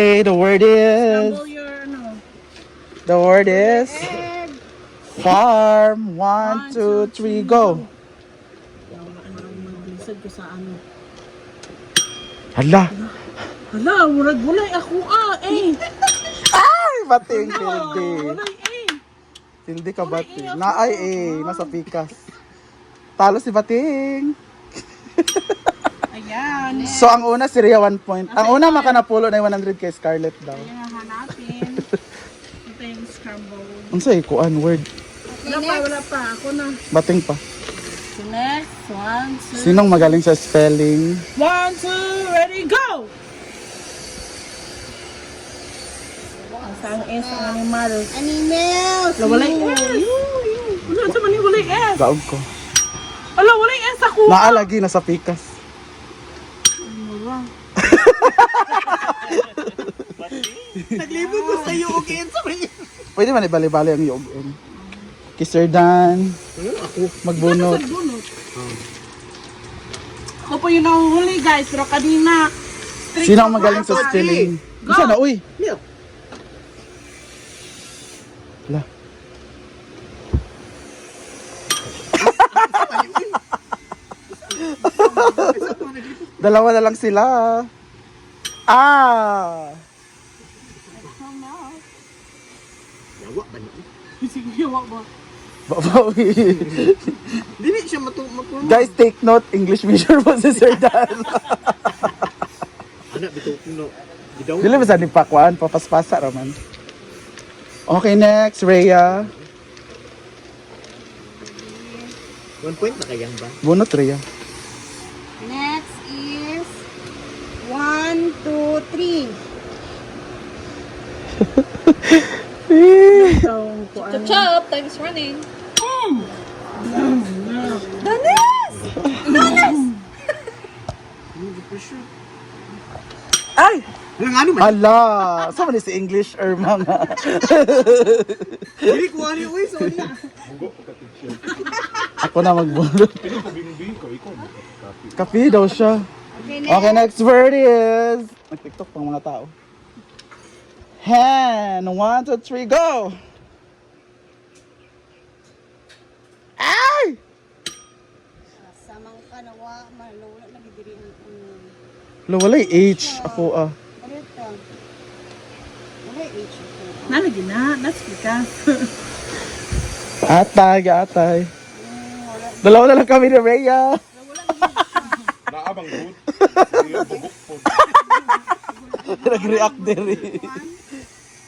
Okay, the word is Scramble your, ano. the word is Egg. farm. One, two, three, go. Maglisod ko sa ano. Hala, Hala, murag bulay ako eh. ay bating tilde. Bulay eh. Tilde ka bating. Naay nasa pikas. Talo si bating. Ayan. So ang una si Rhea 1 point. Ang una makanapulo na 100 kay Scarlett daw. Ayan ang hanapin. Ito yung scramble. Unsay kuan word? Wala pa. Ako na. Bating pa. So next, 1, 2. Sinong magaling sa spelling? 1, 2, ready, go! Ang S ang animal. Animals! Walay S. Wala sa man yung walay S. Daog ko. Wala, walay S ako. Naalagi nasa pikas. Naglibog ko sa iyo, okay? Sorry. Pwede man ibali-bali ang yogin. Kisser Dan. Magbunot. Ako po yung nahuhuli guys, pero kanina. Sino ang magaling sa spelling? Go! Isa na, uy! Hala. Dalawa na lang sila. Ah! Yawa ba niya? Sige, yawa ba? Babawi. Dili siya matulog. Guys, take note. English major po si Sir Dan. Anak, bito puno. Gidaw. Dili ba sa nipakwan? Papaspasa raman. Okay, next. Rhea. 1 point na kayang ba? Bunot, Rhea. Next is 1, 2, 3. Itong kuan. Chop, time is running. Ay! Lang ano man? Ala! Saan man si English or mga? Dili ko ano uy, sorry. Ako na magbunot. Kapi daw siya. Okay, next word is... Nag-tiktok pang mga tao. Hen! 1, 2, 3, go! Ay! Samang ka nawa, malula na bidiri ang Lawalay H. Ako ah. ano ito? Wala H ito. Nalagyan na, that's because. Atay. Dalawa na lang kami ni Rhea. Naabang good. Bugok po. Nag-react din rin.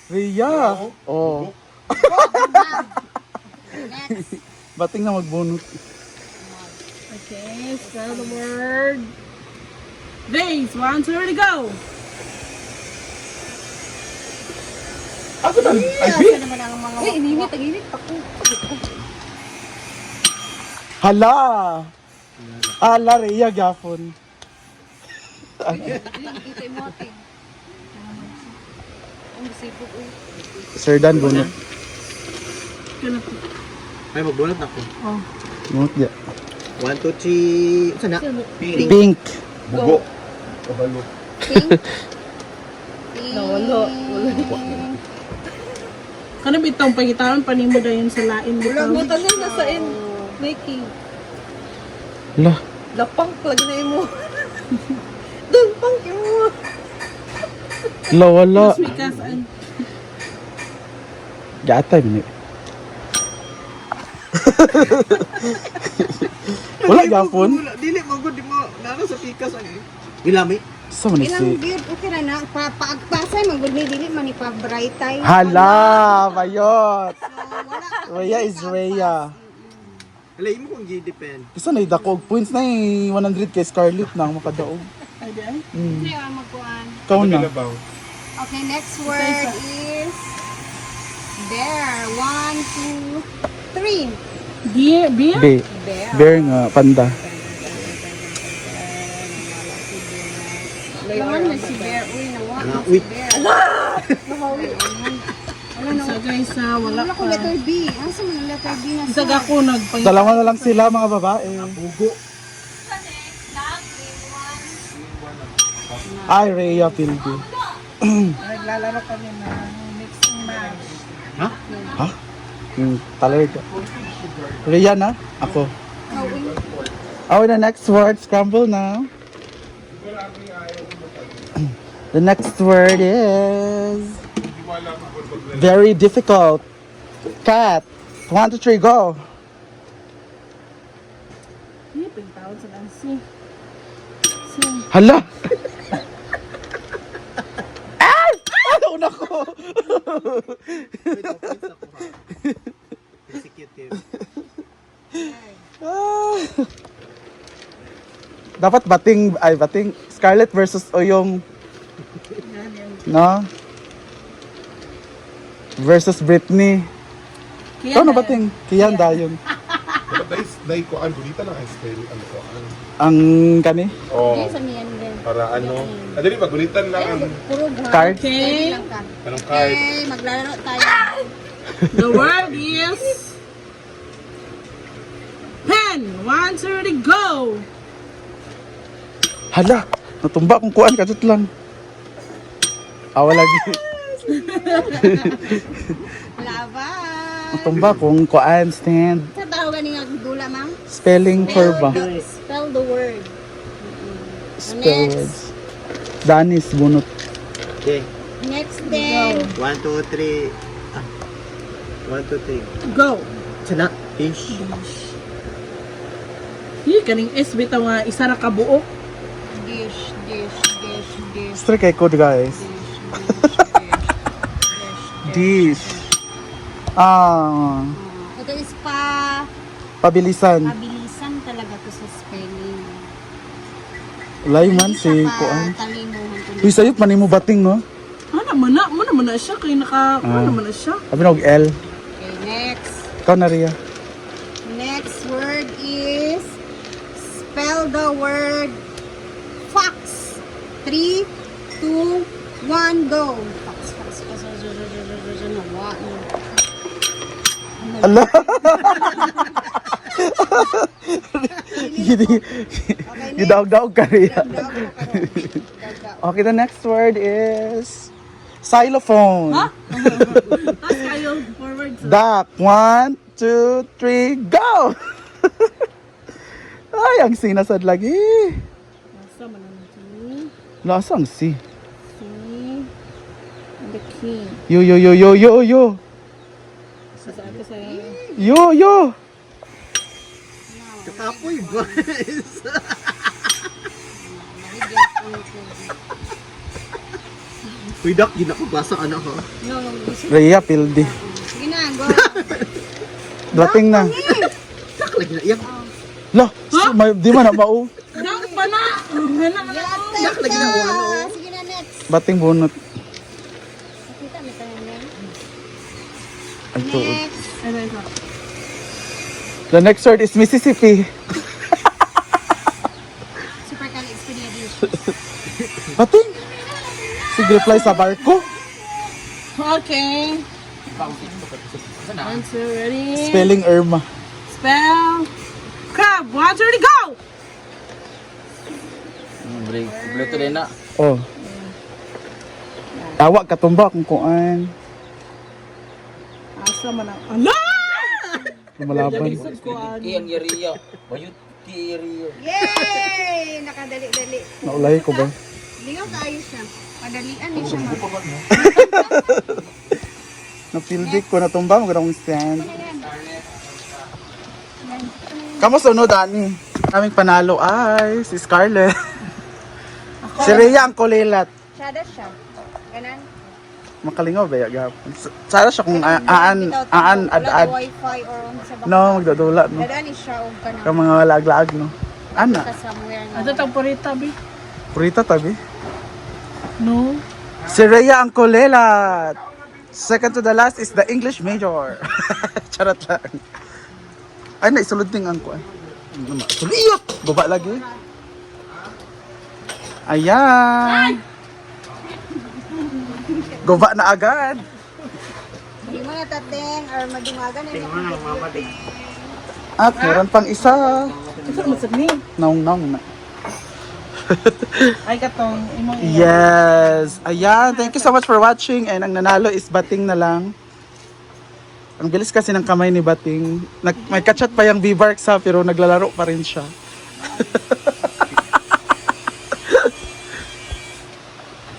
Rhea. Oh. Next. Bating na magbunot. Okay, spell the word. Vase, 1, 2, ready, go! Ako na. Ay, Asa naman ang mga Uy, ininit, taginit ako. hala. Ala, Rhea, gafon. Kita mo ating. Ang sipog, uy. Sir Dan, bunot. Ay, magbunot na ako. Bunot niya. 1, 2, 3. Sana? Pink. Bugo. Kabalo. Nawalo. Kana bitong pagitawan panimo dayon sa lain bitaw. Butan na nasa in. Nike. Hala. Lapang plug na mo. Doon, pang mo. Hala, wala. Just because and Gatay, minit. Wala gafon. Dili mo good di mo nana sa pikas ang Gilami. Sa man ilang si... beard okay ra na paagpasay man gud ni dili man ni pa bright time. Hala, bayot. Wala. Rhea is Rhea. Alay mo kung gi-depend. Gusto na idakog points na 100 kay Scarlett na makadaog. ayun. Mm. Kaya magkuan. Ikaw na. Labaw. Okay, next word is bear. 1, 2, 3. Beer, beer? Bear. Bear nga, panda. Lawan na si bear. Uy, nawa na si Uy. bear. So guys, wala Wala ko pa. letter B. Asa man ang letter B na Isag ako nagpay. Dalawa na lang sila mga babae. Bugo. Ay, Rhea Pilbi. Naglalaro kami ng mixing match. Ha? Talaga. Rian na? Ako. Oh, the next word, scramble now. The next word is very difficult. Cat. 1, 2, 3, go. Hindi, pagtawad sa Nancy. Hala! Ay! Ano na ko? Executive. Ah. Dapat bating Scarlett versus Oyong. No? Versus Britney. Ikaw na bating? Kiyan dayon. Dapat dahil ko ang gulita lang ang spell. Ano ko? Ang kani? Oh, Yes, ano yan din. para ano. Dali, pagulitan lang ang Puro ha. Card? Okay. Lang ka. anong card. Okay, maglalaro tayo. The word is pen. 1, 2, 3, go. Hala! Natumba kung kuan kadot lang. Awa lagi. Lava. Natumba kung kuan stand. Sa tawagan nga dula, ma'am? Spelling curve ba? Spell the word. Spell Next. words. Danis bunot. Okay. Next thing. 1, 2, 3. 1, 2, 3. Go. Sana. Fish. Hindi, kaning S bitaw nga isa ra ka buok. Dish. Strike kay code guys. Dish. Ah, Ito is pabilisan. pabilisan talaga to sa spelling. Lay man si Hindi siya kuan. katalinuhan to. Uy, sayop man mo bating no? Mo naman na siya kay naka ano naman na siya. Sabi na og L. Okay, next. Ikaw na Ria. Next word is spell the word fox. 3, 2, 1, go. Fox. Nawa. Ala. Gidi. Gidaog-daog ka Ria. Okay, the next word is xylophone. Ha? Tapos kayo forward sa Duck. 1, 2, 3, go! Ay, ang sinasad lagi. Nasa mananti. Lasang si. Si the king. Yo. Sa ato sa Yo. Kakapoy, boys. Uy, Doc, di na ko basa ka na ko. Rhea Pildi. Sige na, go. Dating na. Sak, lagi na iyak. Lo, di man na mau. Nang pa na. Ngana na. Yak, lagi na ako, ano. Sige na, next. Bating bunot. Nakita mo tayo na. Ay, tuod. Next. Ano ito? The next word is Mississippi. Supercalifragilistic. Bating. Sige, reply sa barko. Okay. 1, 2, ready? Spelling Irma. Spell. Crab. 1, 2, 3, go. Bluetooth din na. Oh. Tawa katumba kung kuan. Asa man ang... Ala! Lumalaban. Isod ko Iyang iriya. Bayot ki iriya. Yay! Nakadali-dali. Naulay ko ba? Lingaw kayo siya. Padalian niya siya. Napildi ko natumba mo ganang stand. Kamu sunod ani? Aming panalo ay si Scarlett. Si Rhea ang kulilat. Sada siya. Ganan. Makalingaw ba gapon? Sana siya kung aan Wala ad. wifi or sa baka. No, magdadula no. Dadaan ni siya o kanang. Ka mga lag-lag no. Ana, Somewhere na. Ato tang purita, bi? purita tabi. No. Si Rhea ang kulilat. Second to the last is the English major. Charot lang. Ay, naisulod din ang kuan. Tuliyot! Baba lagi. Ayan. Guba na agad. Hindi mo natateng or madungagan na yung At meron pang isa. Ito masag ni. Naong na. Ay, katong imong Yes. Ayan, thank you so much for watching. And ang nanalo is Bating na lang. Ang bilis kasi ng kamay ni Bating. May kachat pa yung B-Barks ha, pero naglalaro pa rin siya.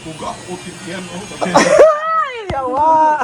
Huga ako yan, oh. Ay, yawa!